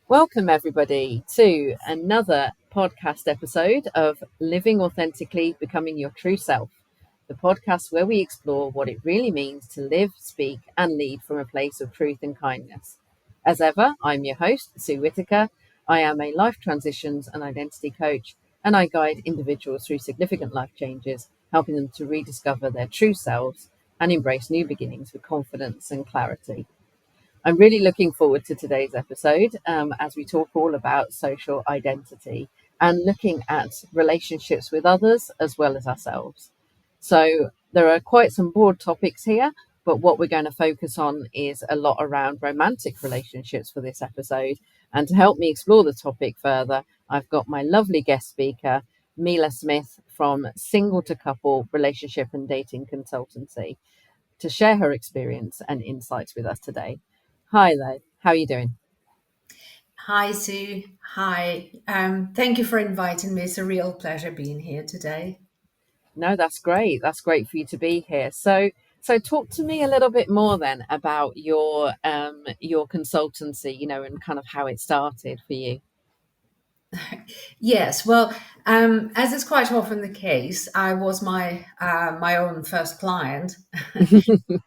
Welcome, everybody, to another podcast episode of Living Authentically, Becoming Your True Self, the podcast where we explore what it really means to live, speak, and lead from a place of truth and kindness. As ever, I'm your host, Sue Whitaker. I am a life transitions and identity coach, and I guide individuals through significant life changes, helping them to rediscover their true selves and embrace new beginnings with confidence and clarity. I'm really looking forward to today's episode as we talk all about social identity and looking at relationships with others as well as ourselves. So, there are quite some broad topics here, but what we're going to focus on is a lot around romantic relationships for this episode. And to help me explore the topic further, I've got my lovely guest speaker, Mila Smith from Single to Couple Relationship and Dating Consultancy, to share her experience and insights with us today. Hi there. How are you doing? Hi, Sue. Hi. Thank you for inviting me. It's a real pleasure being here today. No, that's great. That's great for you to be here. So talk to me a little bit more then about your consultancy, and kind of how it started for you. Yes, well, as is quite often the case, I was my own first client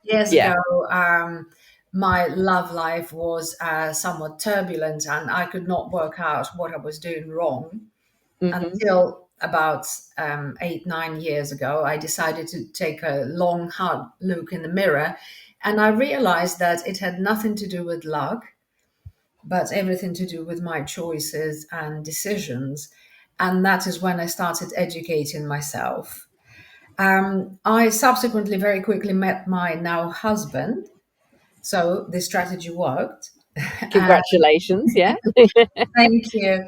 years Yeah. ago. My love life was somewhat turbulent, and I could not work out what I was doing wrong Hmm. until about 8, 9 years ago. I decided to take a long, hard look in the mirror, and I realized that it had nothing to do with luck, but everything to do with my choices and decisions. And that is when I started educating myself. I subsequently very quickly met my now husband. So the strategy worked. Congratulations. Yeah. Thank you.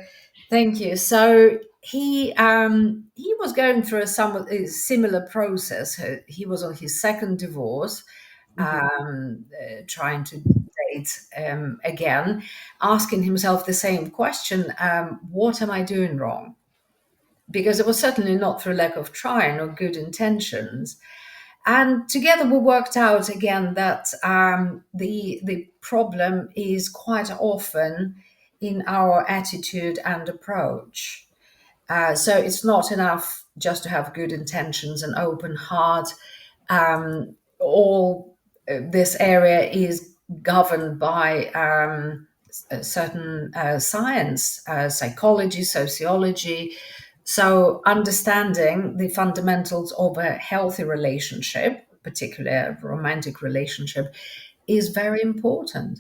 Thank you. So he was going through a somewhat similar process. He was on his second divorce, Hmm. trying to date again, asking himself the same question: what am I doing wrong? Because it was certainly not through lack of trying or good intentions. And together we worked out again that the problem is quite often in our attitude and approach. So it's not enough just to have good intentions and open heart. All this area is governed by a certain science, psychology, sociology. So understanding the fundamentals of a healthy relationship, particularly a romantic relationship, is very important.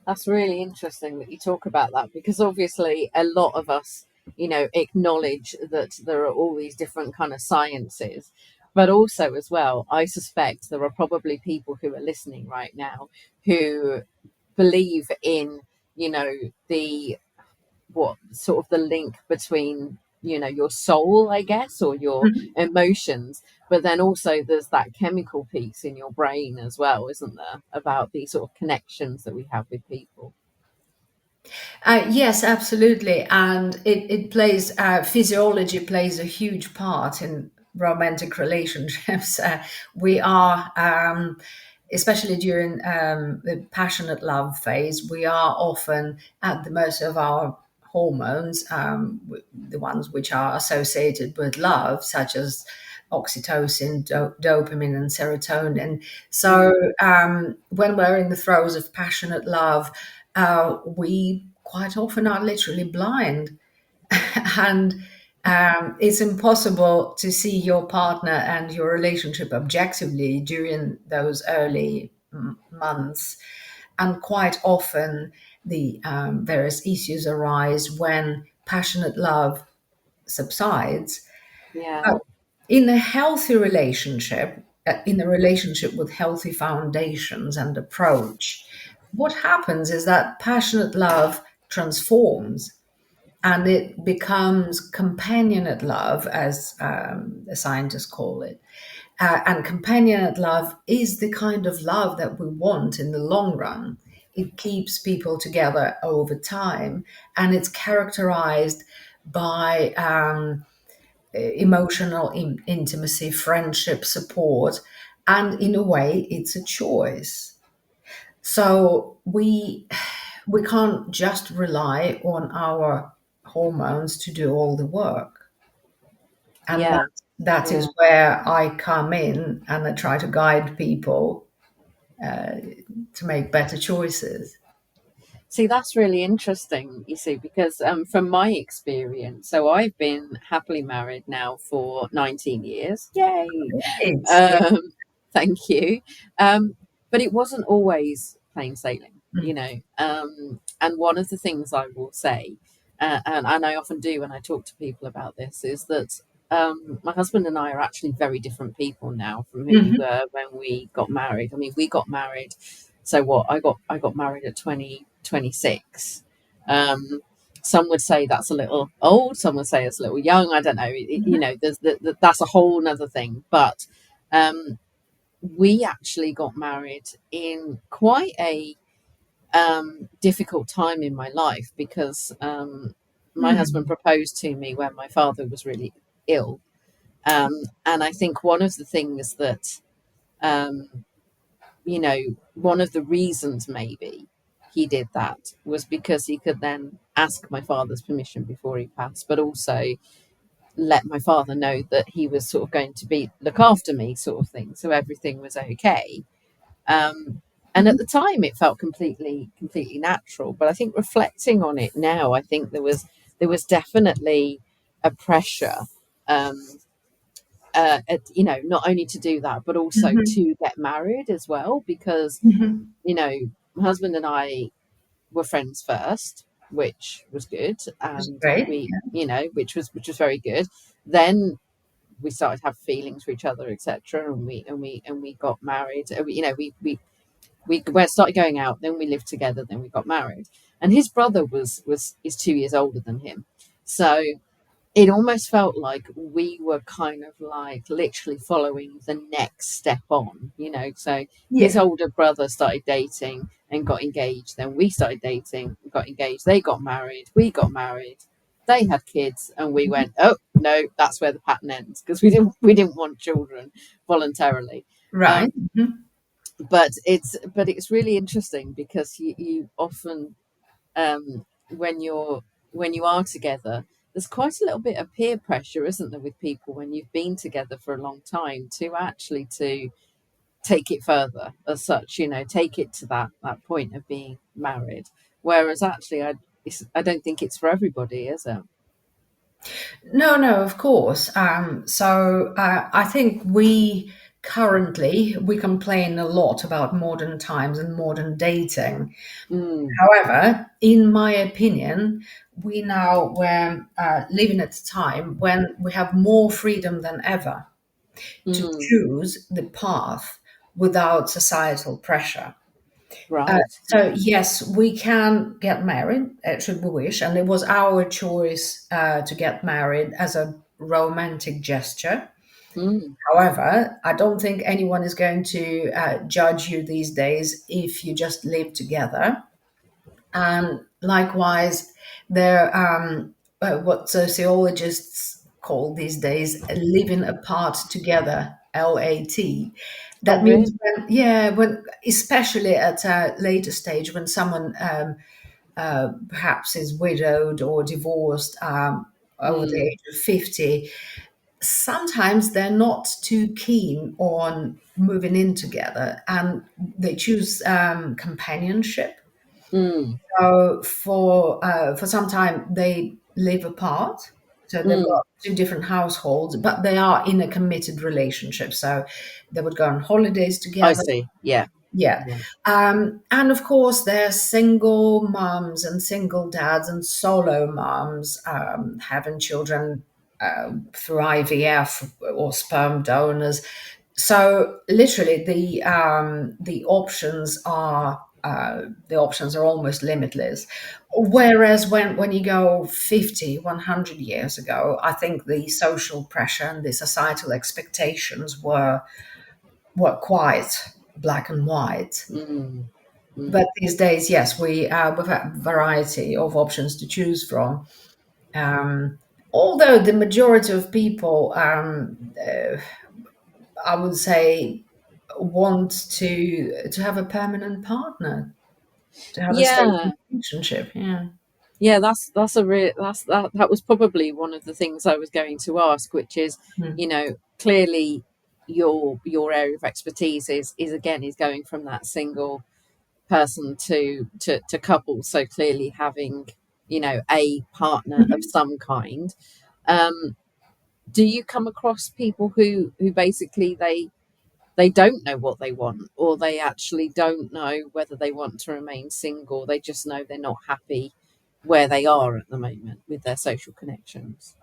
That's really interesting that you talk about that because obviously a lot of us, acknowledge that there are all these different kind of sciences, but also as well, I suspect there are probably people who are listening right now who believe in, the what sort of the link between your soul, I guess, or your Mhm. emotions, but then also there's that chemical piece in your brain as well, isn't there, about these sort of connections that we have with people. Yes, absolutely, and it plays physiology plays a huge part in romantic relationships. We are, especially during the passionate love phase, we are often at the mercy of our hormones, the ones which are associated with love, such as oxytocin, dopamine, and serotonin. So Mm. when we're in the throes of passionate love, we quite often are literally blind, and it's impossible to see your partner and your relationship objectively during those early months. And quite often, the various issues arise when passionate love subsides. Yeah. But in a healthy relationship, in a relationship with healthy foundations and approach, what happens is that passionate love transforms and it becomes companionate love, as the scientists call it. And companionate love is the kind of love that we want in the long run. It keeps people together over time, and it's characterized by emotional intimacy, friendship, support, and in a way, it's a choice. So we can't just rely on our hormones to do all the work. And Yeah, that yeah. is where I come in and I try to guide people to make better choices. See, that's really interesting, you see, because from my experience, so I've been happily married now for 19 years. Yay! It's yeah. Um, thank you. Um, but it wasn't always plain sailing, you Mm. know. And one of the things I will say, and I often do when I talk to people about this, is that my husband and I are actually very different people now from who we Mhm. were when we got married. I mean, we got married. So what? I got married at 26. Um, some would say that's a little old. Some would say it's a little young. I don't know. You Mhm. know, that's a whole nother thing. But um, we actually got married in quite a difficult time in my life because my husband Mm. proposed to me when my father was really ill. And I think one of the things that, um, one of the reasons maybe he did that was because he could then ask my father's permission before he passed, but also let my father know that he was sort of going to be look after me, sort of thing. So everything was okay. Um, and at Mhm. the time, it felt completely natural. But I think reflecting on it now, I think there was definitely a pressure, um, not only to do that, but also Mhm. to get married as well, because Mhm. you know, my husband and I were friends first, which was good, It's and great. we, which was very good. Then we started to have feelings for each other, etc., and we got married. We started going out, then we lived together, then we got married. And his brother was is 2 years older than him, so it almost felt like we were kind of like literally following the next step on, So his Yeah. older brother started dating and got engaged. Then we started dating, got engaged. They got married. We got married. They had kids, and we Mhm. went, oh no, that's where the pattern ends because we didn't want children voluntarily. Right. Um, Mhm. but it's really interesting because you often when you are together, there's quite a little bit of peer pressure, isn't there, with people when you've been together for a long time to take it further as such, take it to that point of being married. Whereas actually, I don't think it's for everybody, is it? No, no, of course. So I think we complain a lot about modern times and modern dating. Mm, However, in my opinion, we now we're living at a time when we have more freedom than ever to mm, choose the path without societal pressure. right. So yes, we can get married should we wish, and it was our choice to get married as a romantic gesture. Mm, However, I don't think anyone is going to judge you these days if you just live together. And likewise, there what sociologists call these days living apart together, LAT. oh, That means really? when, yeah, when especially at a later stage when someone perhaps is widowed or divorced over the Mm, age of 50, sometimes they're not too keen on moving in together and they choose companionship. mm, So for some time they live apart. So they've mm. got two different households, but they are in a committed relationship. So they would go on holidays I together. see. Yeah. Yeah. Yeah. And of course, there's single moms and single dads and solo moms having children through IVF or sperm donors. So literally, the options are almost limitless. Whereas when you go 50, 100 years ago, I think the social pressure and the societal expectations were quite black and white. Mm, But mm. these days, yes, we've had variety of options to choose from. Um, Although the majority of people, I would say, want to have a permanent partner. to have a stable Yeah. relationship. Yeah. Yeah, that's a real that was probably one of the things I was going to ask, which is, Mm. clearly your area of expertise is again is going from that single person to couple. So clearly having, a partner of Mhm. some kind. Um, do you come across people who basically they don't know what they want, or they actually don't know whether they want to remain single? They just know they're not happy where they are at the moment with their social connections.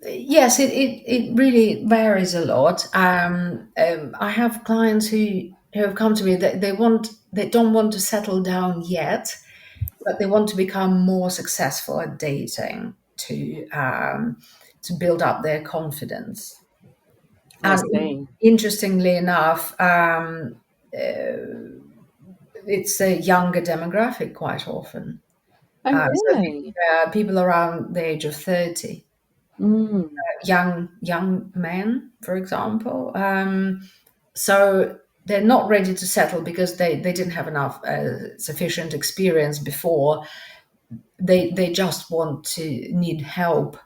Yes, it really varies a lot. I have clients who have come to me that they don't want to settle down yet, but they want to become more successful at dating to build up their confidence. I And see. interestingly enough, it's a younger demographic quite often. Oh, So really? people around the age of 30, Mm, young men, for example. So they're not ready to settle because they didn't have enough sufficient experience before. They just need help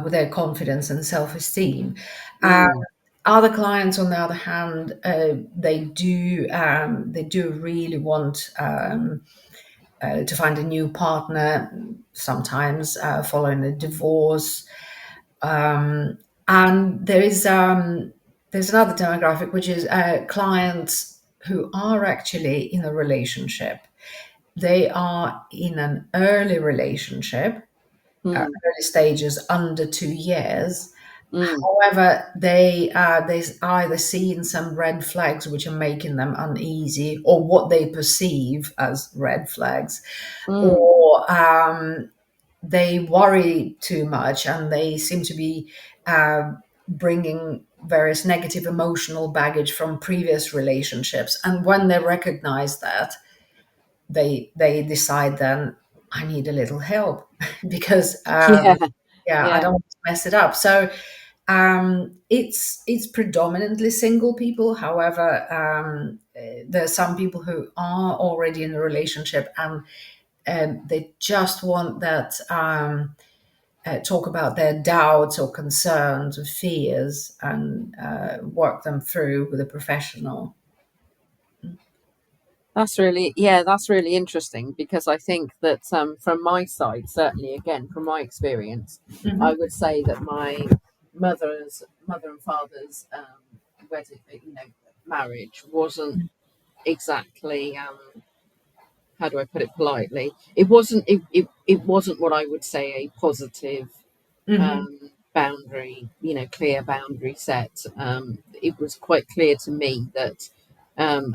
with their confidence and self-esteem. Uh, mm, Other clients, on the other hand, they do really want to find a new partner. Sometimes following a divorce, um, and there's another demographic which is clients who are actually in a relationship. They are in an early relationship, mm, early stages, under 2 years. mm, However, they either seen some red flags which are making them uneasy, or what they perceive as red flags, mm. or they worry too much and they seem to be uh, bringing various negative emotional baggage from previous relationships. And when they recognize that, they decide then, I need a little help because Yeah, yeah, I yeah. don't want to mess it up. So it's predominantly single people. However, there are some people who are already in a relationship, and they just want that talk about their doubts or concerns or fears, and work them through with a professional. That's really interesting, because I think that, from my side, certainly, again, from my experience, I Hmm. would say that my mother and father's, wedding, marriage wasn't exactly, how do I put it politely? It wasn't what I would say a positive, Hmm. boundary, clear boundary set. It was quite clear to me that,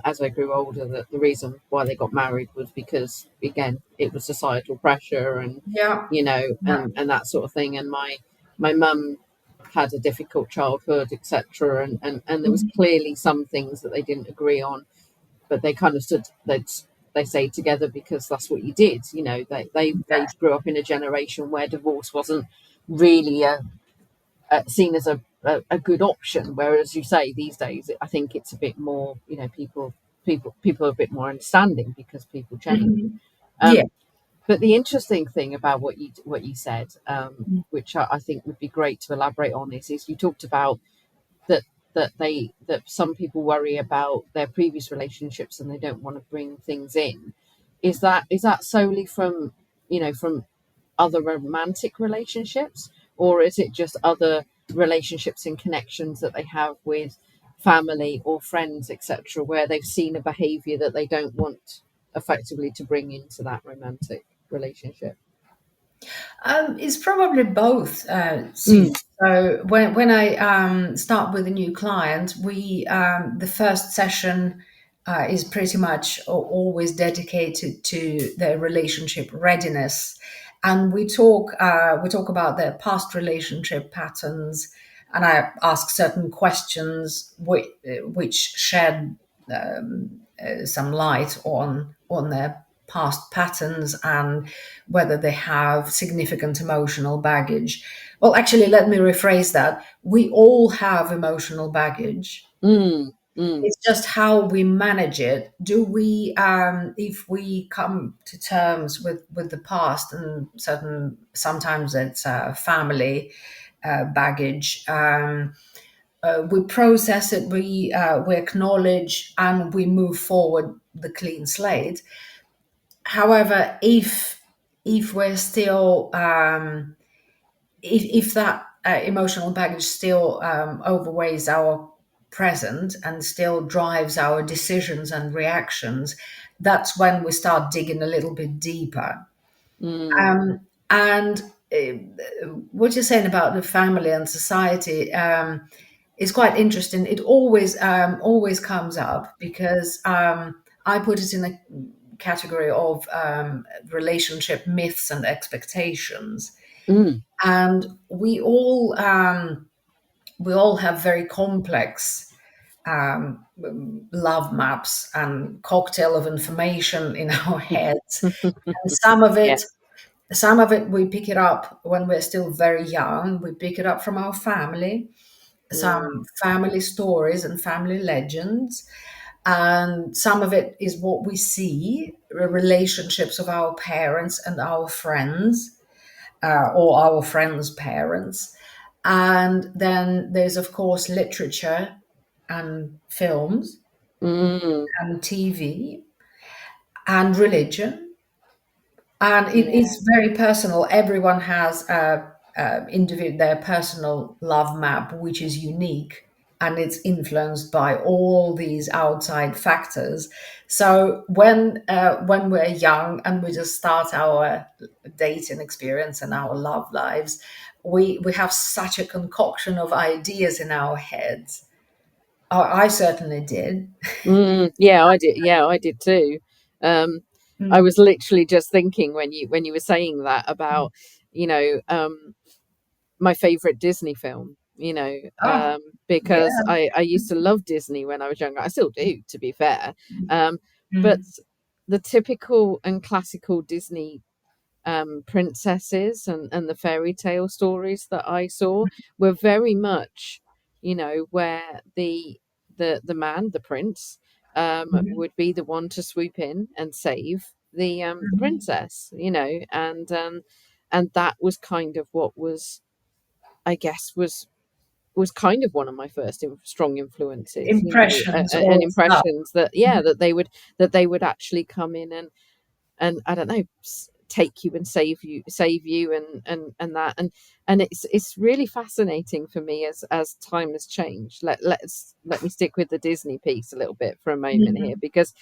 as I grew older, that the reason why they got married was because, again, it was societal pressure, and Yeah. Yeah. and that sort of thing. And my mum had a difficult childhood, etc. And there was Mhm. clearly some things that they didn't agree on, but they kind of stood. They stayed together because that's what you did. They grew up in a generation where divorce wasn't really seen as a good option. Whereas, you say, these days, I think it's a bit more. People are a bit more understanding because people change. Mhm. Yeah. Um, but the interesting thing about what you said, which I think would be great to elaborate on, is you talked about that that some people worry about their previous relationships and they don't want to bring things in. Is that solely from, from other romantic relationships, or is it just other relationships and connections that they have with family or friends, etc., where they've seen a behavior that they don't want effectively to bring into that romantic relationship? It's probably both, Susan. Mm, So when I start with a new client, we the first session is pretty much always dedicated to their relationship readiness, and we talk about their past relationship patterns, and I ask certain questions which shed some light on their past patterns and whether they have significant emotional baggage. Well, actually, let me rephrase that. We all have emotional baggage. mm, Mm. It's just how we manage it. Do we, if we come to terms with the past, and certain sometimes it's family baggage. We process it, we acknowledge, and we move forward the clean slate. However, if we're still if that emotional baggage still overweighs our present and still drives our decisions and reactions, that's when we start digging a little bit deeper. Mm. And what you're saying about the family and society is quite interesting. It always comes up because I put it in a category of relationship myths and expectations, Mm. and we all have very complex love maps and cocktail of information in our heads, and Yeah. some of it we pick it up when we're still very young. We pick it up from our family, some Mm. family stories and family legends, and some of it is what we see, the relationships of our parents and our friends, or our friends' parents. And then there's, of course, literature and films Mm. and TV and religion. And it Yeah. is very personal. Everyone has their personal love map, which is unique, and it's influenced by all these outside factors. So when we're young and we just start our dating experience and our love lives, we have such a concoction of ideas in our heads. I certainly did. Mm. Yeah, I did. Yeah, I did too. Um, I Mm. was literally just thinking when you were saying that about, you know, my favorite Disney film, Oh, because yeah. I used to love Disney when I was younger. I still do, to be fair. Um, but Mm. the typical and classical Disney princesses and the fairy tale stories that I saw were very much, where the man, the prince, Mhm. would be the one to swoop in and save the Mhm. princess, and that was kind of what was, I guess, was kind of one of my first strong influences, Impressions and or stuff. impressions that, yeah, that they would actually come in and I don't know, take you and save you and that, and it's really fascinating for me as time has changed. Let me stick with the Disney piece a little bit for a moment here, Mhm. because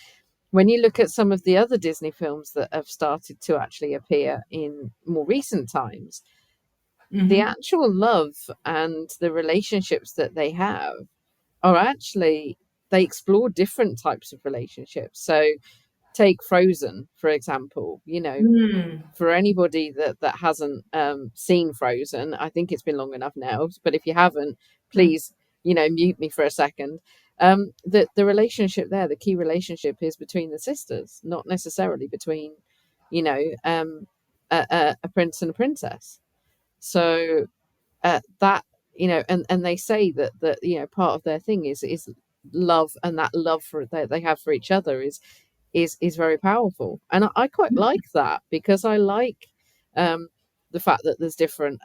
when you look at some of the other Disney films that have started to actually appear in more recent times, the Mhm. actual love and the relationships that they have are actually, they explore different types of relationships. So take Frozen, for example. Mm. For anybody that hasn't seen Frozen, I think it's been long enough now. But if you haven't, Mm. please, mute me for a second. The relationship there, the key relationship, is between the sisters, not necessarily between, a prince and a princess. So that, and they say that part of their thing is love, and that love that they have for each other is very powerful, and I quite like that, because I like um, the fact that there's different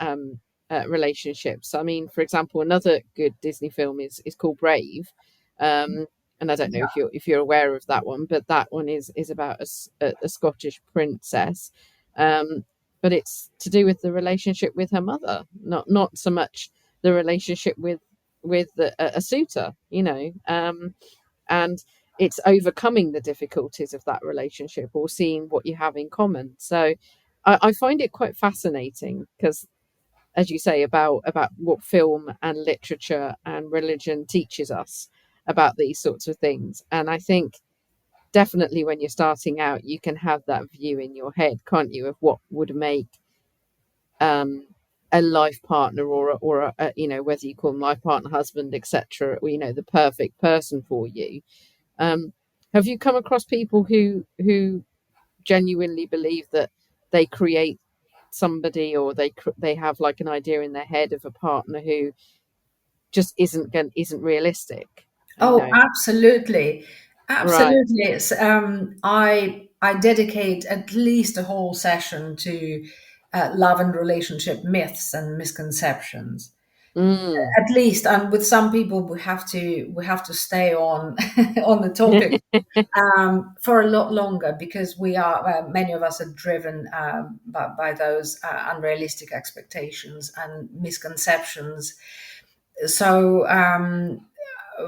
relationships. I mean, for example, another good Disney film is called Brave, and I don't know Yeah. if you're aware of that one, but that one is about a Scottish princess, um, but it's to do with the relationship with her mother, not so much the relationship with a suitor, and it's overcoming the difficulties of that relationship, or seeing what you have in common. So I find it quite fascinating, because, as you say, about what film and literature and religion teaches us about these sorts of things. And I think definitely when you're starting out, you can have that view in your head, can't you, of what would make um, a life partner, or whether you call them life partner, husband, etc., or the perfect person for you. um, have you come across people who genuinely believe that they create somebody, or they have like an idea in their head of a partner who just isn't realistic? I Oh, know. absolutely. Right. Absolutely. I dedicate at least a whole session to love and relationship myths and misconceptions. Mm. At least, and with some people, we have to stay on on the topic for a lot longer, because we are many of us are driven by those unrealistic expectations and misconceptions. So,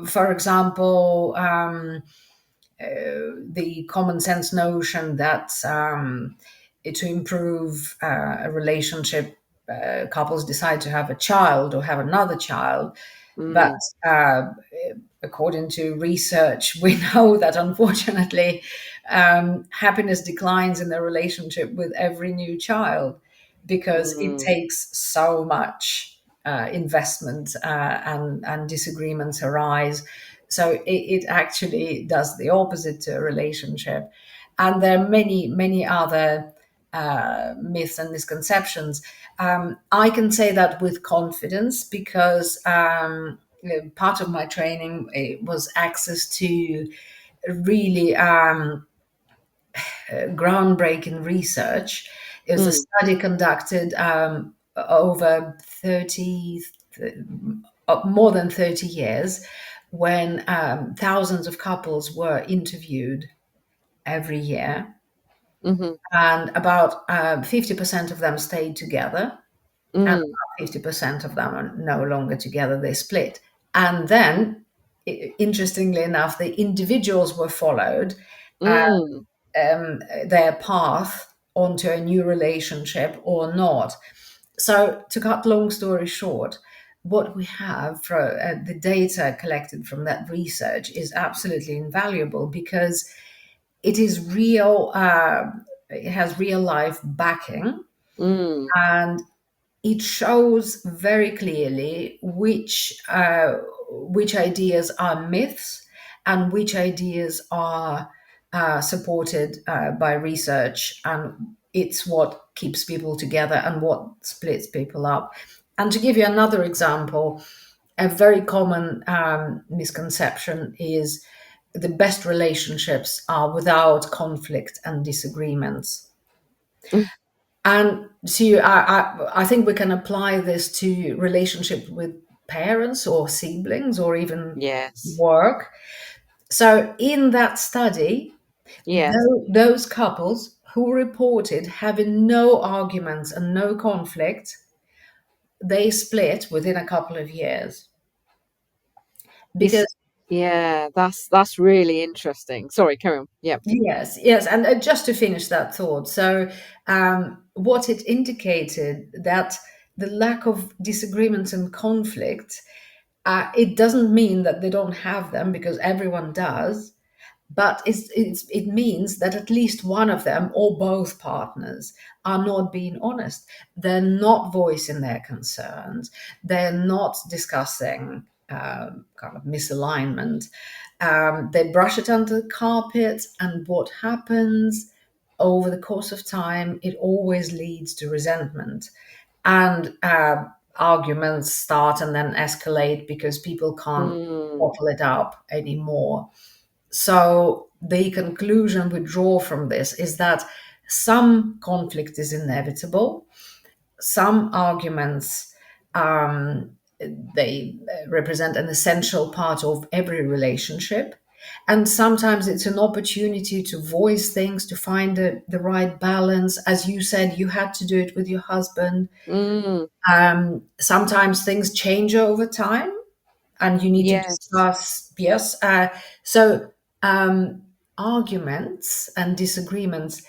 for example, the common sense notion that to improve a relationship, couples decide to have a child or have another child. But Mm. uh, according to research, we know that unfortunately, happiness declines in the relationship with every new child, because it Mm. takes so much investment, and disagreements arise. So it actually does the opposite to a relationship. And there are many, many other myths and misconceptions. I can say that with confidence, because part of my training was access to really groundbreaking research. It was a Mm. study conducted over 30, more than 30 years, when thousands of couples were interviewed every year, Mm-hmm. and about 50% of them stayed together, and Mm. about 50% of them are no longer together, they split. And then, interestingly enough, the individuals were followed, uh, Mm. their path onto a new relationship or not. So, to cut long story short, what we have for the data collected from that research is absolutely invaluable, because it is real. It has real life backing, Mm. and it shows very clearly which ideas are myths and which ideas are supported by research, and it's what keeps people together and what splits people up. And to give you another example, a very common misconception is the best relationships are without conflict and disagreements. Mm. And so I think we can apply this to relationships with parents or siblings or even Yes. work. So in that study, Yes. those couples who reported having no arguments and no conflict, they split within a couple of years. This. Because Yeah. That's really interesting. Sorry. Carry on. Yep. yes, yes, and just to finish that thought, so what it indicated, that the lack of disagreements and conflict, it doesn't mean that they don't have them, because everyone does, but it means that at least one of them or both partners are not being honest. They're not voicing their concerns. They're not discussing kind of misalignment. They brush it under the carpet, and what happens over the course of time, it always leads to resentment, and arguments start and then escalate, because people can't Mm. bottle it up anymore. So the conclusion we draw from this is that some conflict is inevitable, some arguments, um, they represent an essential part of every relationship, and sometimes it's an opportunity to voice things, to find the right balance. As you said, you had to do it with your husband. Mm. Sometimes things change over time, and you need to Yes. discuss. Yes. So arguments and disagreements,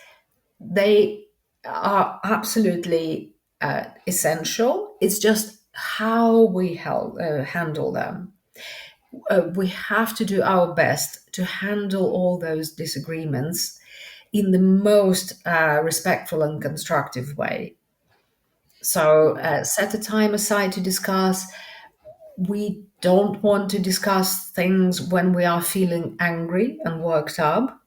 they are absolutely essential. It's just how we handle them. We have to do our best to handle all those disagreements in the most respectful and constructive way. So Mm. set a time aside to discuss. We don't want to discuss things when we are feeling angry and worked up.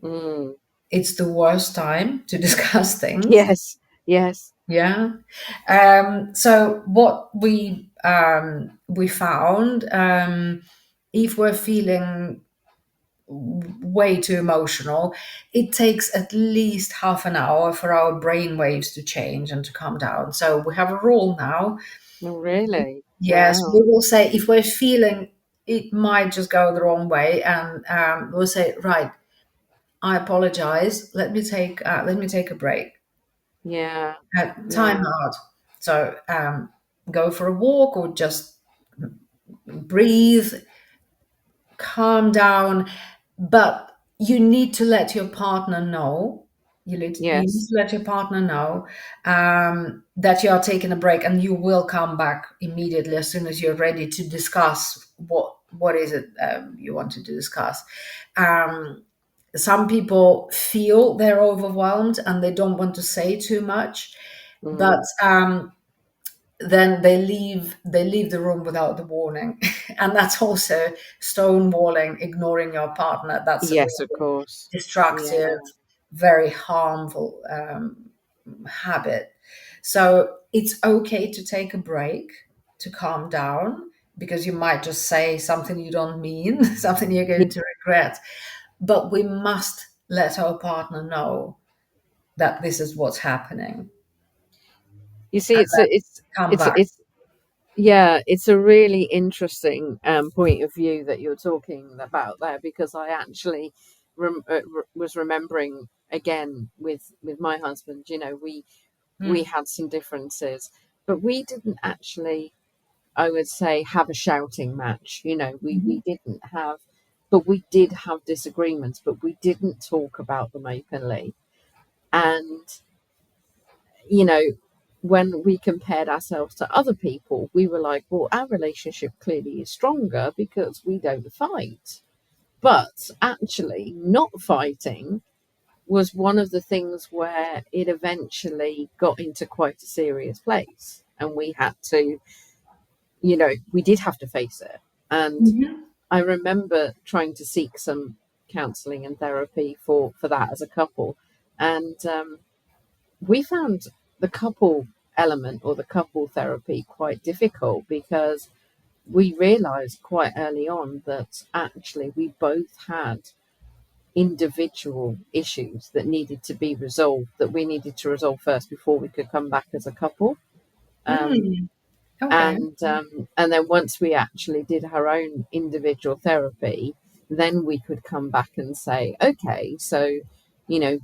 Mm. It's the worst time to discuss things. Yes. Yes. Yeah. So what we found. if we're feeling way too emotional, it takes at least half an hour for our brain waves to change and to calm down. So we have a rule now. Oh, really? Yes, we Wow. will say if we're feeling it might just go the wrong way, and we'll say, right, I apologize. Let me take a break. Yeah. Time Yeah. out. So go for a walk or just breathe, calm down, but you need to let your partner know. You need Yes. to let your partner know that you are taking a break, and you will come back immediately as soon as you're ready to discuss what is it you wanted to discuss. Um, some people feel they're overwhelmed and they don't want to say too much, but Mm. then they leave the room without the warning. And that's also stonewalling, ignoring your partner. That's a Yes, of really course. destructive, Yeah. very harmful habit. So it's okay to take a break, to calm down, because you might just say something you don't mean, something you're Yeah. going to regret. But we must let our partner know that this is what's happening, You see, and then come back. it's yeah, it's a really interesting point of view that you're talking about there, because I actually was remembering again with my husband. You know, we Mm. had some differences, but we didn't actually, I would say, have a shouting match. You know, we Mhm. didn't have, but we did have disagreements, but we didn't talk about them openly. And you know, when we compared ourselves to other people, we were like, well, our relationship clearly is stronger because we don't fight. But actually, not fighting was one of the things where it eventually got into quite a serious place. And we had to, we did have to face it. And Mhm. I remember trying to seek some counseling and therapy for that as a couple. And we found the couple element or the couple therapy quite difficult, because we realized quite early on that actually we both had individual issues that needed to be resolved, that we needed to resolve first before we could come back as a couple. um, Mm. Okay. and then once we actually did our own individual therapy, then we could come back and say, okay, so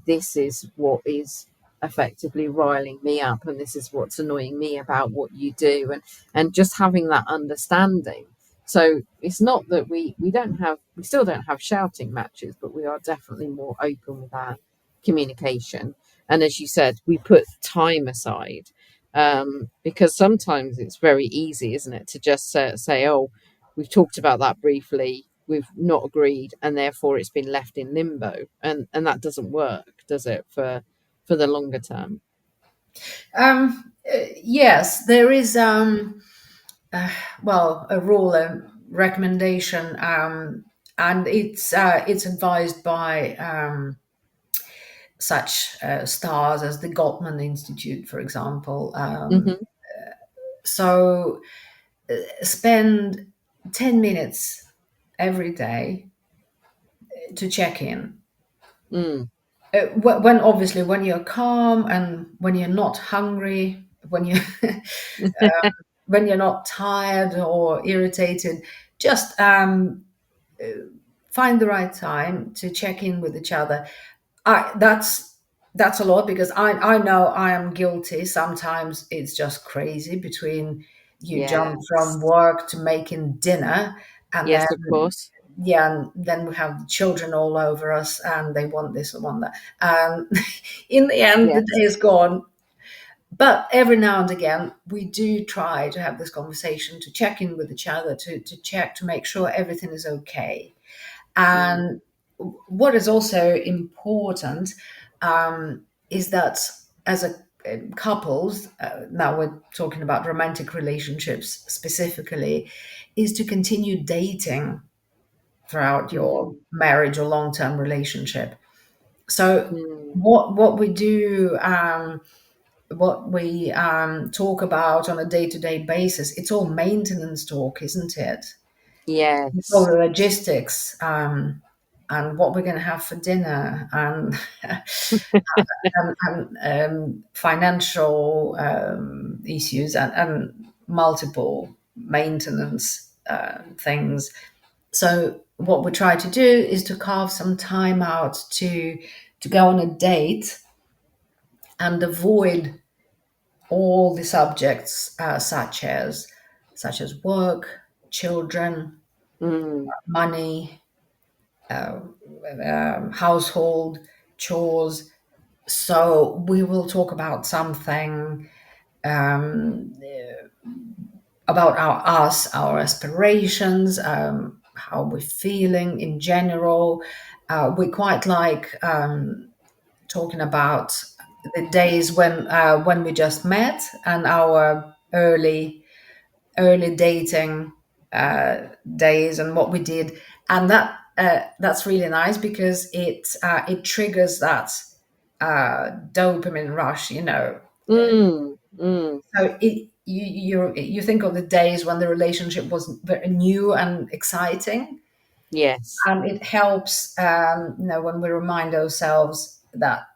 this is what is effectively riling me up, and this is what's annoying me about what you do, and just having that understanding. So it's not that we still don't have shouting matches, but we are definitely more open with our communication. And as you said, we put time aside, because sometimes it's very easy, isn't it, to just say, oh, we've talked about that briefly, we've not agreed, and therefore it's been left in limbo, and that doesn't work, does it, for the longer term? Yes, there is uh, well, a rule, a recommendation, and it's advised by such stars as the Gottman Institute, for example. Hmm. So spend 10 minutes every day to check in. Mm. When obviously when you're calm and when you're not hungry, when you when you're not tired or irritated, just find the right time to check in with each other. That's a lot, because I know I am guilty. Sometimes it's just crazy between you jump from Yes. work to making dinner, and then Yes, of course. yeah, and then we have children all over us and they want this and want that. And in the end, the Yes. day is gone. But every now and again, we do try to have this conversation, to check in with each other, to check, to make sure everything is okay. Mm. And what is also important is that as a couples, now we're talking about romantic relationships specifically, is to continue dating throughout your Mm. marriage or long-term relationship. So Mm. what we do, what we talk about on a day-to-day basis, it's all maintenance talk, isn't it? all Yes. the logistics, and what we're going to have for dinner, and financial issues, and multiple maintenance things. So what we try to do is to carve some time out to go on a date and avoid all the subjects, such as work, children, Mm. money, household chores. So we will talk about something, um, about our aspirations, how we're feeling in general. We quite like talking about the days when we just met, and our early dating days, and what we did, and that's really nice because it triggers that dopamine rush, Mm. Mm. So you think of the days when the relationship was very new and exciting, Yes. and it helps, when we remind ourselves that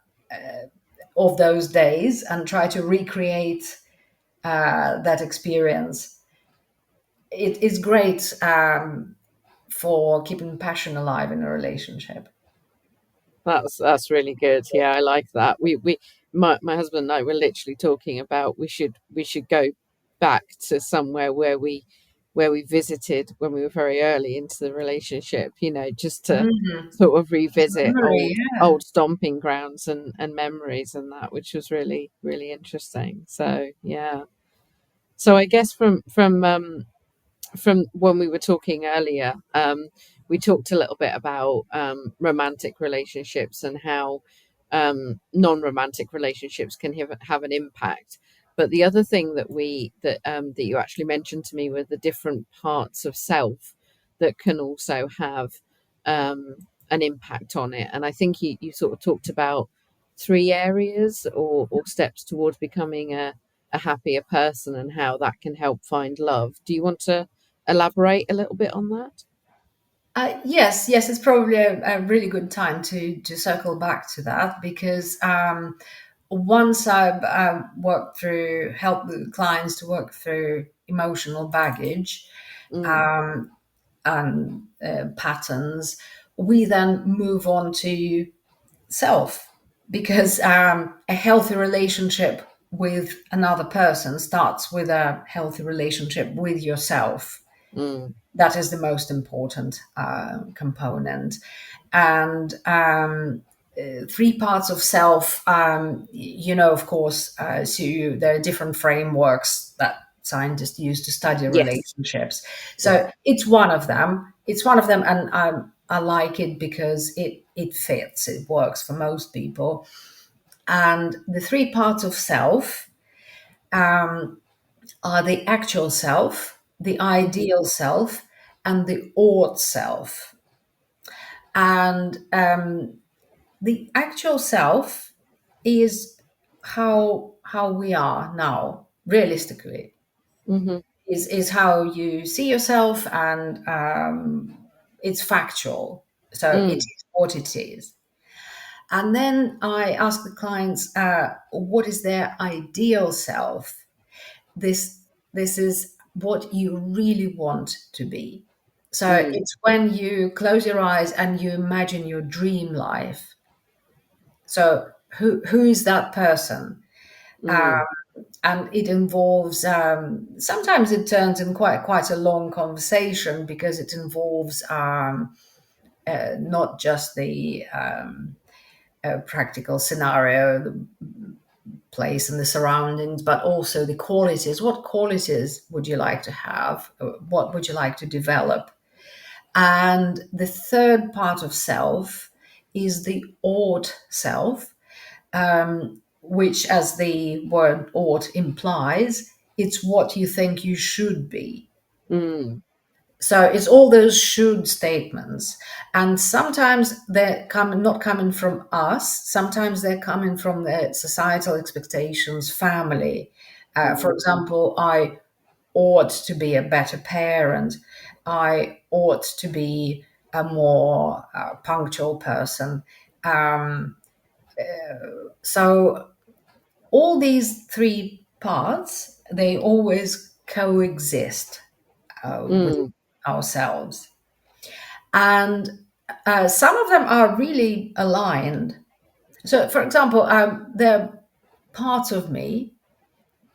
of those days and try to recreate that experience. It is great for keeping passion alive in a relationship. That's really good. Yeah, I like that. My husband and I were literally talking about we should go back to somewhere where we visited when we were very early into the relationship, just to Mhm. sort of revisit Memory, yeah. old stomping grounds and memories and that, which was really, really interesting. So yeah. So I guess from when we were talking earlier, we talked a little bit about romantic relationships and how non-romantic relationships can have an impact. But the other thing that you actually mentioned to me were the different parts of self that can also have an impact on it. And I think you sort of talked about three areas or steps towards becoming a happier person and how that can help find love. Do you want to elaborate a little bit on that? Yes, it's probably a really good time to circle back to that, because once I've helped the clients to work through emotional baggage, Mm, um, and patterns, we then move on to self, because a healthy relationship with another person starts with a healthy relationship with yourself. mm, That is the most important component. And three parts of self, of course, there are different frameworks that scientists use to study yes. relationships. Yeah. So it's one of them, and I like it because it fits, it works for most people. And the three parts of self um, are the actual self, the Hmm. ideal self, and the ought self. And the actual self is how we are now, realistically, Hmm. is how you see yourself, and it's factual. So it Mm, is what it is. And then I ask the clients, what is their ideal self? This is what you really want to be. So mm, it's when you close your eyes and you imagine your dream life. So who is that person? mm, And it involves, sometimes it turns in quite a long conversation, because it involves not just the practical scenario, the place and the surroundings, but also the qualities. What qualities would you like to have? What would you like to develop? And the third part of self is the ought self, which, as the word ought implies, it's what you think you should be. mm, So it's all those should statements. And sometimes they're not coming from us, sometimes they're coming from the societal expectations, family. For mm, example, I ought to be a better parent. I ought to be a more punctual person. Um, so all these three parts, they always coexist with Mm, ourselves. And some of them are really aligned. So, for example, there are parts of me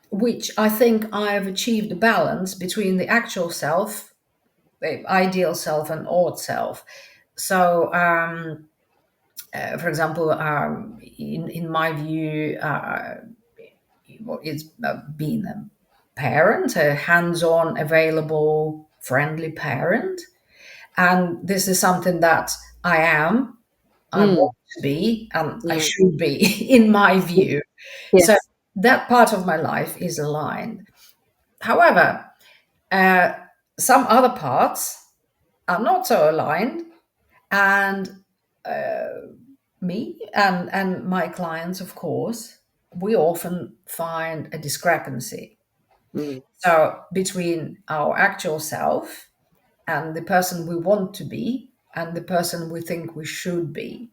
which I think I've achieved a balance between the actual self, the ideal self, and odd self. So, for example, in my view, it's being a parent, a hands-on, available, friendly parent, and this is something that I am. I mm, want to be, and I mm. should be, in my view. So Yes. that part of my life is aligned. However, uh, some other parts are not so aligned, and me and my clients, of course, we often find a discrepancy. Mm, So between our actual self and the person we want to be and the person we think we should be.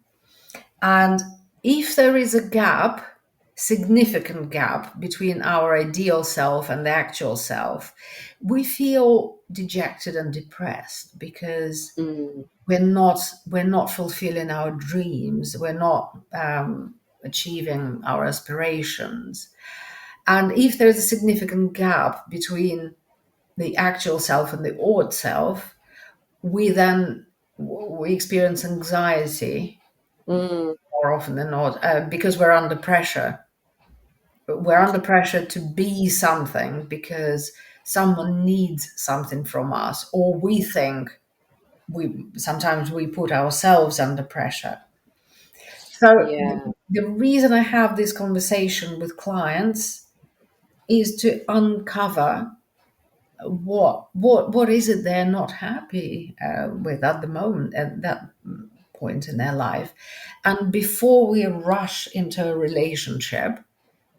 And if there is a gap, significant gap between our ideal self and the actual self, we feel dejected and depressed because mm, we're not fulfilling our dreams, we're not achieving our aspirations. And if there's a significant gap between the actual self and the odd self, we experience anxiety mm. more often than not because we're under pressure. We're under pressure to be something because someone needs something from us, or we think we sometimes we put ourselves under pressure. So Yeah. the reason I have this conversation with clients is to uncover what is it they're not happy with at the moment at that point in their life, and before we rush into a relationship.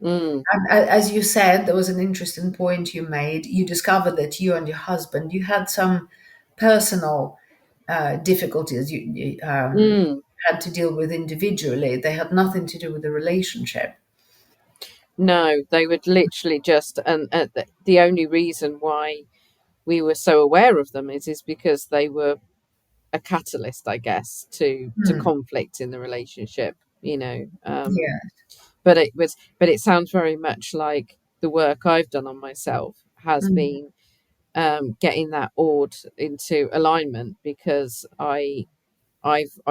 Mm, And as you said, there was an interesting point you made. You discovered that you and your husband, you had some personal difficulties you mm. had to deal with individually. They had nothing to do with the relationship. No, they would literally just, and the only reason why we were so aware of them is because they were a catalyst, I guess, to Hmm. conflict in the relationship. Yeah. But it sounds very much like the work I've done on myself has Mm. been getting that odd into alignment, because I've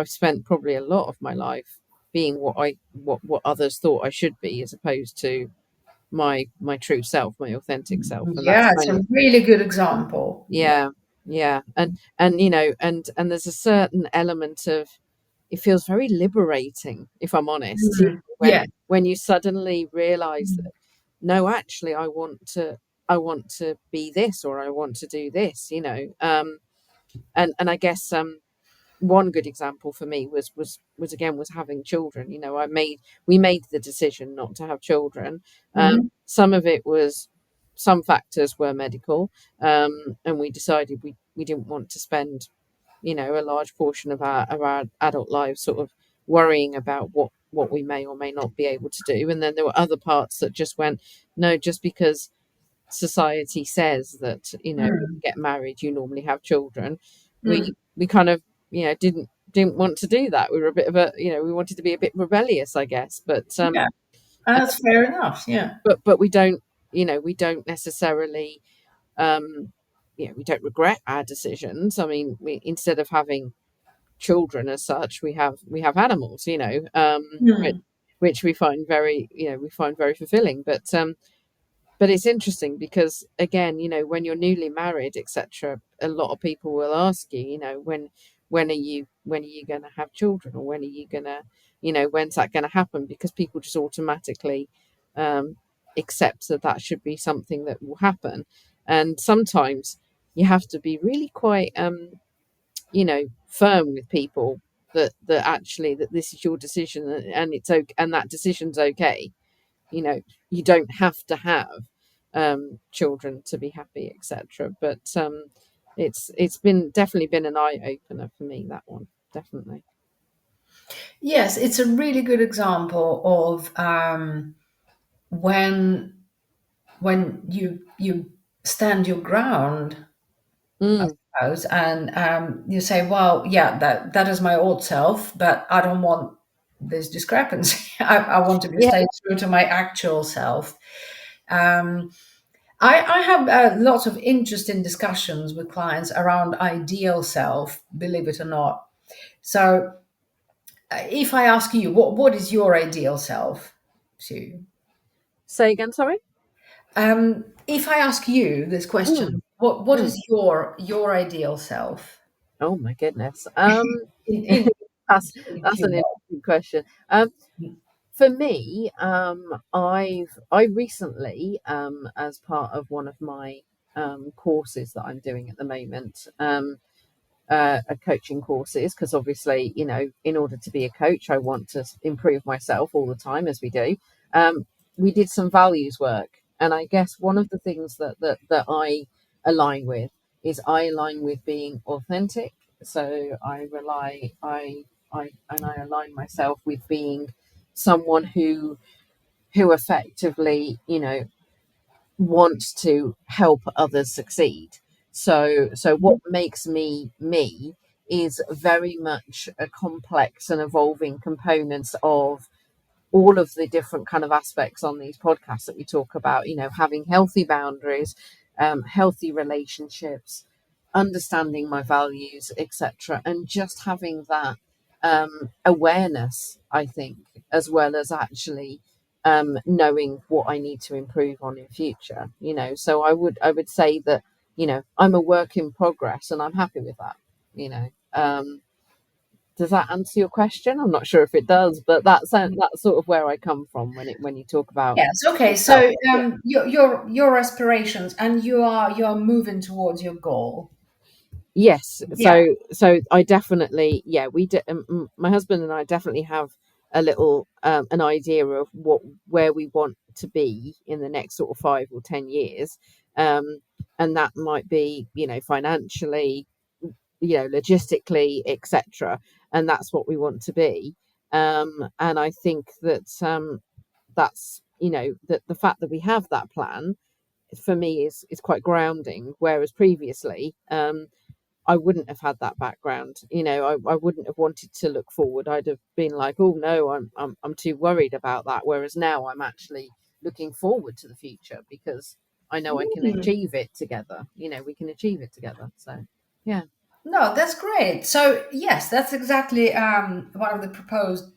spent probably a lot of my life being what others thought I should be, as opposed to my true self, my authentic self. And that's Yeah, it's kind a of, really good example. Yeah. yeah, yeah. And and there's a certain element of, it feels very liberating, if I'm honest, Mm. when Yeah. you suddenly realize Mm. that, no, actually, I want to be this, or I want to do this, and I guess one good example for me was again was having children. We made the decision not to have children. Mhm. Some of it was, some factors were medical, and we decided we didn't want to spend, a large portion of our adult lives sort of worrying about what we may or may not be able to do. And then there were other parts that just went, no, just because society says that, when you Mm. get married you normally have children, Mm. we kind of, didn't want to do that. We were a bit of a, we wanted to be a bit rebellious, I guess. Yeah, that's fair enough. Yeah. But we don't, we don't necessarily, um we don't regret our decisions. I mean, instead of having children as such, we have animals, which, Mm. we find very, we find very fulfilling. But it's interesting because, again, when you're newly married, etc., a lot of people will ask you, when are you going to have children, or when are you going to, when's that going to happen? Because people just automatically um, accept that that should be something that will happen. And sometimes you have to be really quite, firm with people, that actually, that this is your decision, and it's okay, and that decision's okay. you know you don't have to have children to be happy, etc. But It's been definitely been an eye opener for me, that one, definitely. Yes, it's a really good example of when you stand your ground, I Mm, suppose, and you say, "Well, yeah, that is my old self, but I don't want this discrepancy. I want to be yeah. stay true to my actual self." Um, I have lots of interesting discussions with clients around ideal self, believe it or not. So, if I ask you, what is your ideal self, Sue? Say again, sorry. If I ask you this Mm, question, what mm. is your ideal self? Oh my goodness. In, in, That's in that's few an interesting question. For me, I recently, as part of one of my courses that I'm doing at the moment, coaching courses, because obviously, in order to be a coach, I want to improve myself all the time, as we do. Um, we did some values work, and I guess one of the things that I align with is I align with being authentic. So I align myself with being someone who effectively, wants to help others succeed. So what makes me me is very much a complex and evolving components of all of the different kind of aspects on these podcasts that we talk about, having healthy boundaries, healthy relationships, understanding my values, etc., and just having that awareness, I think, as well as actually knowing what I need to improve on in future. So I would say that I'm a work in progress, and I'm happy with that. You know. Does that answer your question? I'm not sure if it does, but that's sort of where I come from when you talk about Yes. Okay. yourself. So Yeah. your aspirations, and you are moving towards your goal. Yes. Yeah. So I definitely, yeah, my husband and I definitely have a little an idea of where we want to be in the next sort of 5 or 10 years, um, and that might be financially, logistically, etc. And that's what we want to be. And I think that that's that the fact that we have that plan for me is quite grounding. Whereas previously, I wouldn't have had that background. I wouldn't have wanted to look forward. I'd have been like, oh no, I'm too worried about that. Whereas now I'm actually looking forward to the future because I know I can Mm. achieve it together. We can achieve it together. So yeah. No, that's great. So yes, that's exactly one of the proposed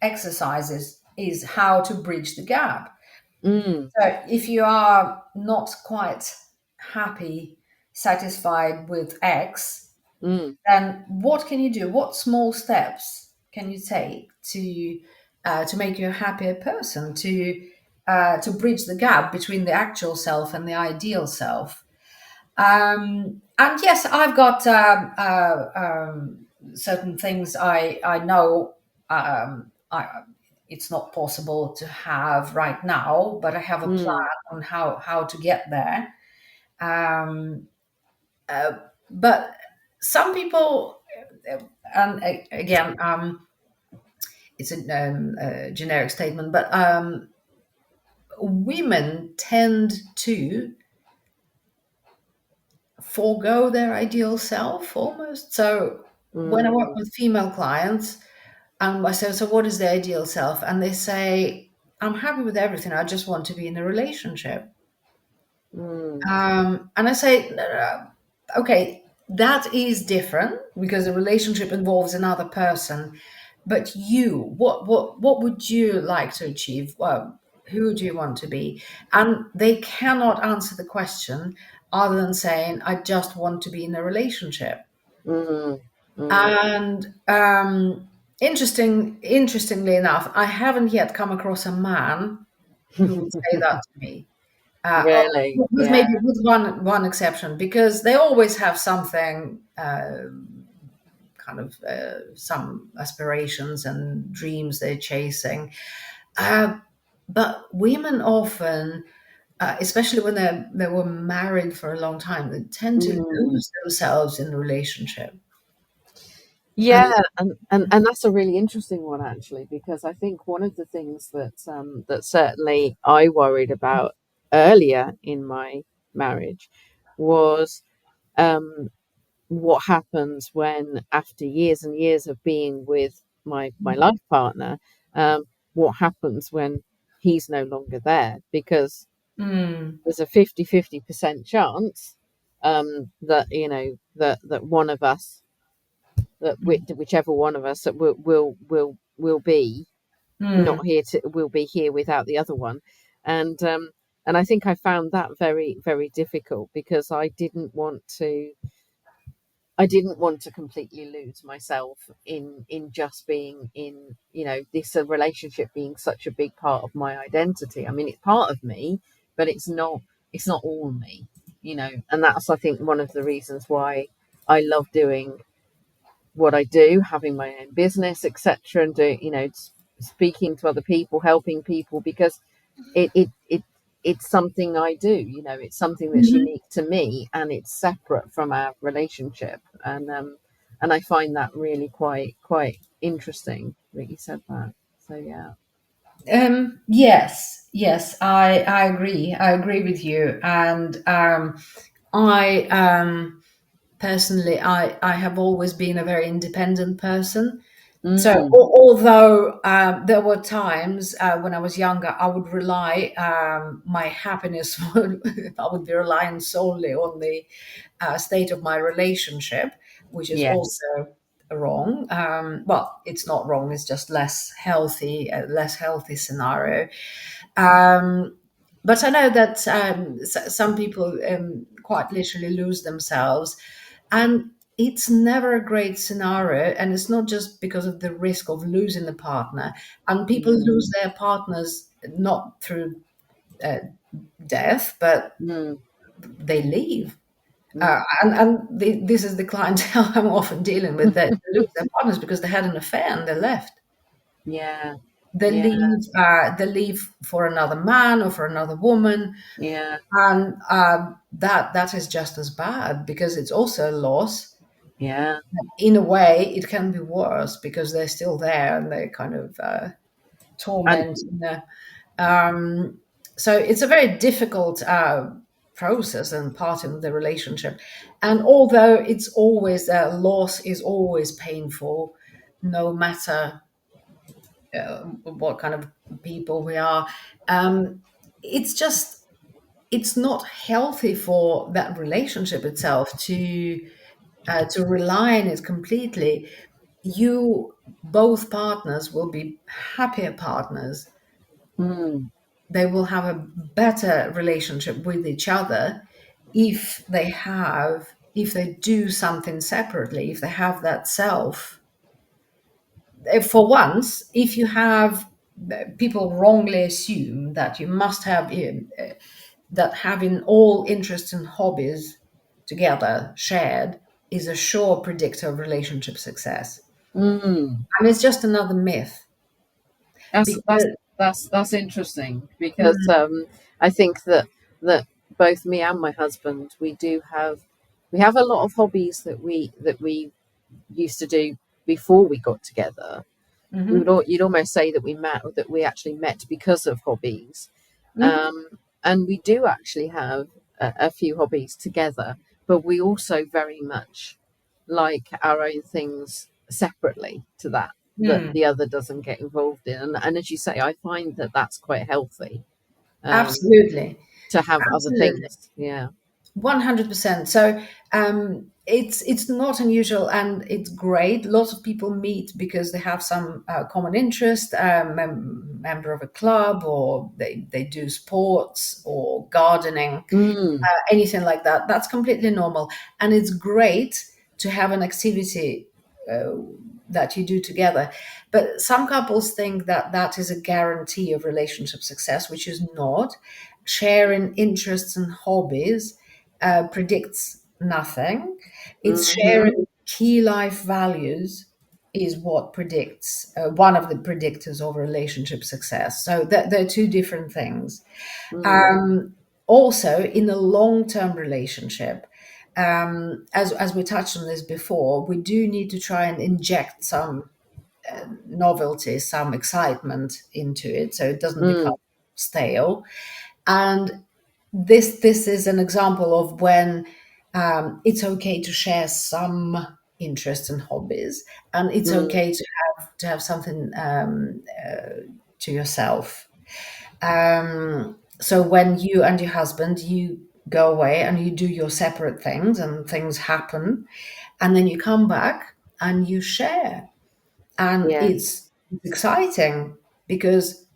exercises is how to bridge the gap. Mm, So if you are not quite happy, satisfied with X, mm, then what can you do? What small steps can you take to make you a happier person, to bridge the gap between the actual self and the ideal self? And yes, I've got certain things I know it's not possible to have right now, but I have a plan mm, on how to get there. Um, uh, but some people, and again, it's a generic statement, but women tend to forego their ideal self almost. So when I work mm, with female clients, I say, so what is the ideal self? And they say, I'm happy with everything. I just want to be in a relationship. mm, And I say, no, no, no. Okay, that is different because a relationship involves another person. But you, what would you like to achieve? Well, who do you want to be? And they cannot answer the question other than saying, I just want to be in a relationship. mm, mm. And interestingly enough, I haven't yet come across a man who would say that to me. Really? With Yeah. maybe with one exception, because they always have something kind of some aspirations and dreams they're chasing. Uh, but women often especially when they were married for a long time, they tend to Mm. lose themselves in the relationship. Yeah, And and that's a really interesting one actually, because I think one of the things that that certainly I worried about earlier in my marriage was um, what happens when, after years and years of being with my life partner, um, what happens when he's no longer there, because mm, there's a 50-50% chance that that one of us, that whichever one of us that will be not mm. here to will be here without the other one. And um and I think I found that very, very difficult, because I didn't want to completely lose myself in just being in, this relationship being such a big part of my identity. I mean, it's part of me, but it's not all me, and that's, I think, one of the reasons why I love doing what I do, having my own business, etc., and speaking to other people, helping people, because it's something I do. It's something that's Mhm. unique to me, and it's separate from our relationship. And I find that really quite interesting that you said that. So yeah. Yes, yes, I agree. I agree with you. And I personally, I have always been a very independent person. So, Mm, although there were times when I was younger, I would rely my happiness I would be relying solely on the state of my relationship, which is yes. also wrong. Well, it's not wrong; it's just less healthy, a less healthy scenario. Um, but I know that some people quite literally lose themselves, and it's never a great scenario. And it's not just because of the risk of losing the partner. And people lose Mm, their partners not through uh, death, but mm, they leave. mm. This is the clientele I'm often dealing with, that lose their partners because they had an affair and they left. Yeah, They yeah, leave. They leave for another man or for another woman, yeah, and that is just as bad because it's also a loss. yeah. In a way, it can be worse because they're still there and they kind of And torment. Um, so it's a very difficult process and part of the relationship. And although it's always loss is always painful, no matter what kind of people we are, um, it's just it's not healthy for that relationship itself to rely on it completely. You both partners will be happier partners. mm, They will have a better relationship with each other if they do something separately, if they have that self. For once, if you have people wrongly assume that you must have that having all interests and hobbies together shared is a sure predictor of relationship success. mm. And it's just another myth That's that's because that's interesting, because mm, I think that both me and my husband, we have a lot of hobbies that we used to do before we got together. mhm, You'd almost say that we actually met because of hobbies. mhm, And we do actually have a few hobbies together, but we also very much like our own things separately to that mm, the other doesn't get involved in. And as you say, I find that that's quite healthy, um, absolutely, to have other absolutely. things. Yeah. 100%. So it's not unusual and it's great. Lots of people meet because they have some common interest, member of a club, or they do sports or gardening, Mm, anything like that. That's completely normal. And it's great to have an activity uh, that you do together. But some couples think that that is a guarantee of relationship success, which is not. Sharing interests and hobbies predicts nothing. It's hmm, sharing key life values is what predicts one of the predictors of relationship success. So they're two different things. mm, Um, Also, in a long-term relationship, as we touched on this before, we do need to try and inject some novelty, some excitement into it, so it doesn't become Mm, stale. And this is an example of when it's okay to share some interests and hobbies, and it's mm, okay to have something to yourself. So when you and your husband, you go away and you do your separate things and things happen, and then you come back and you share, and yes, it's exciting because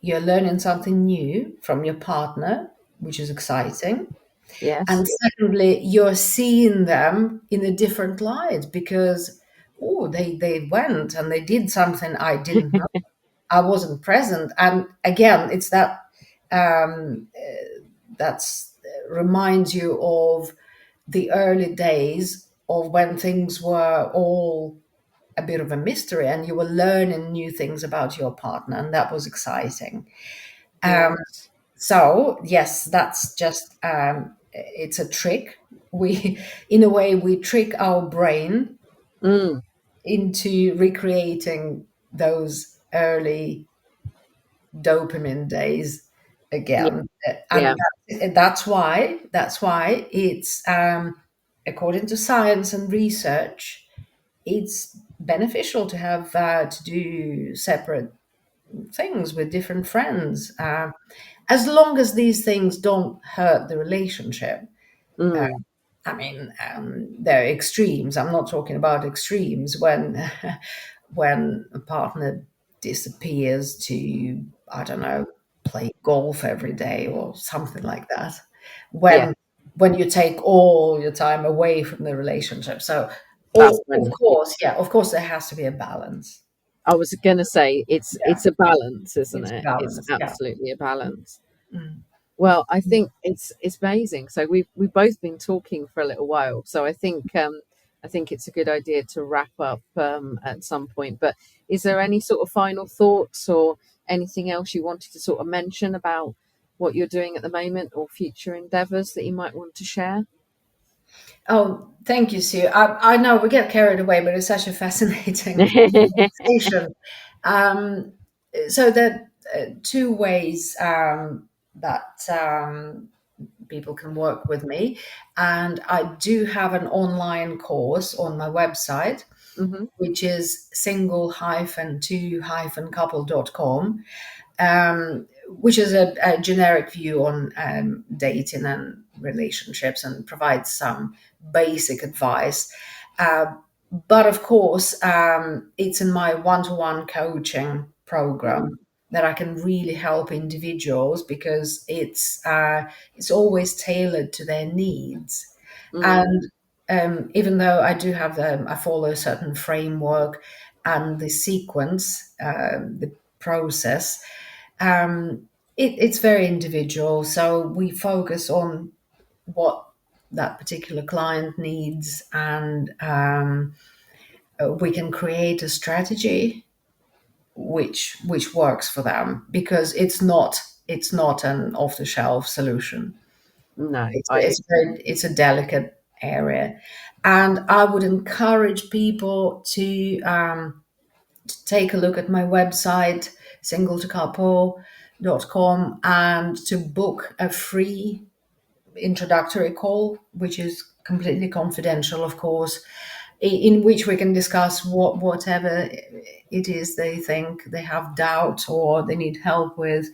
you're learning something new from your partner, which is exciting, yes. and secondly, you're seeing them in a different light because they went and they did something I didn't know, I wasn't present. And again, it's that that's reminds you of the early days of when things were all a bit of a mystery and you were learning new things about your partner, and that was exciting. Yes. So yes, that's just it's a trick. We in a way we trick our brain Mm, into recreating those early dopamine days yeah, again. yeah. And that's why it's according to science and research, it's beneficial to have to do separate things with different friends, as long as these things don't hurt the relationship. Mm, I mean, there are extremes. I'm not talking about extremes when when a partner disappears to, I don't know, play golf every day or something like that. yeah, When you take all your time away from the relationship. So, that's of when. course, yeah, of course, there has to be a balance. I was going to say Yeah, it's a balance, isn't it's a it? It's balance. Yeah. absolutely a balance. Mm. Well, I think it's amazing. So we've both been talking for a little while. So I think it's a good idea to wrap up at some point. But is there any sort of final thoughts or anything else you wanted to sort of mention about what you're doing at the moment or future endeavors that you might want to share? Oh, thank you, Sue. I know we get carried away, but it's such a fascinating conversation. Um, so there are two ways that people can work with me. And I do have an online course on my website, Hmm. which is single-2-couple.com, which is a generic view on dating and relationships and provides some basic advice. Uh, but of course, it's in my one-to-one coaching program that I can really help individuals because it's always tailored to their needs. Mm, And even though I do have I follow a certain framework and the sequence, the process, it's very individual. So we focus on what that particular client needs, and we can create a strategy which works for them because it's not an off the shelf solution. no, I It's a delicate area, and I would encourage people to take a look at my website, single2couple.com, and to book a free introductory call, which is completely confidential, of course, in which we can discuss whatever it is they think they have doubt or they need help with,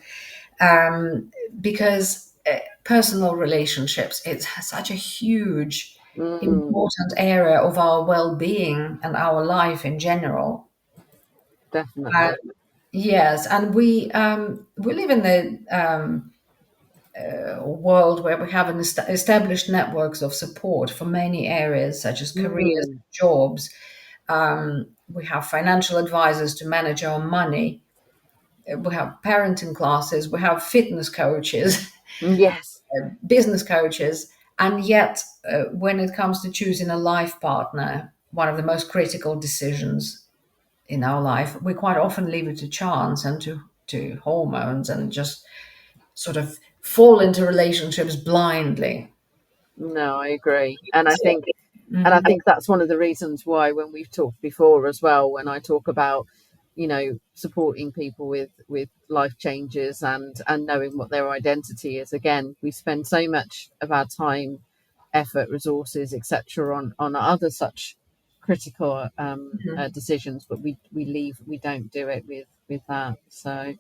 because personal relationships, it's such a huge mm, important area of our well-being and our life in general. uh, definitely. yes, and we live in the world where we have an established networks of support for many areas such as careers, Mm, jobs. We have financial advisors to manage our money. We have parenting classes. We have fitness coaches, yes. business coaches. And yet, when it comes to choosing a life partner, one of the most critical decisions in our life, we quite often leave it to chance and to hormones and just sort of fall into relationships blindly. No, I agree. And I think Mhm. that's one of the reasons why, when we've talked before as well, when I talk about, supporting people with life changes and knowing what their identity is, again, we spend so much of our time, effort, resources, etc., on other such critical decisions, but we don't do it with that. So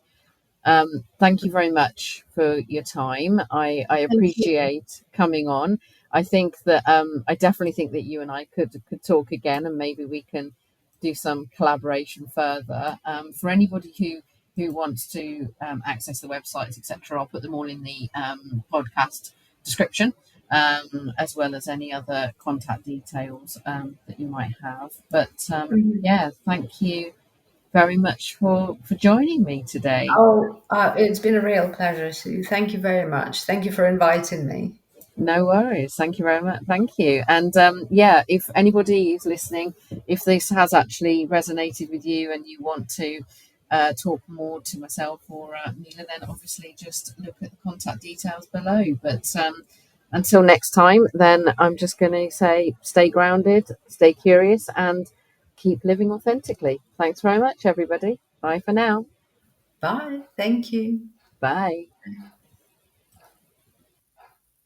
thank you very much for your time. I Thank you. appreciate coming on. I definitely think that you and I could talk again, and maybe we can do some collaboration further. For anybody who wants to access the websites, etc., I'll put them all in the podcast description, as well as any other contact details that you might have. But Mhm. yeah, thank you very much for joining me today. Oh, it's been a real pleasure, Sue. Thank you very much. Thank you for inviting me. No worries. Thank you very much. Thank you. And yeah, if anybody is listening, if this has actually resonated with you and you want to talk more to myself or Mila, then obviously just look at the contact details below. But until next time, then I'm just going to say stay grounded, stay curious, and keep living authentically. Thanks very much, everybody. Bye for now. Bye. Thank you. Bye.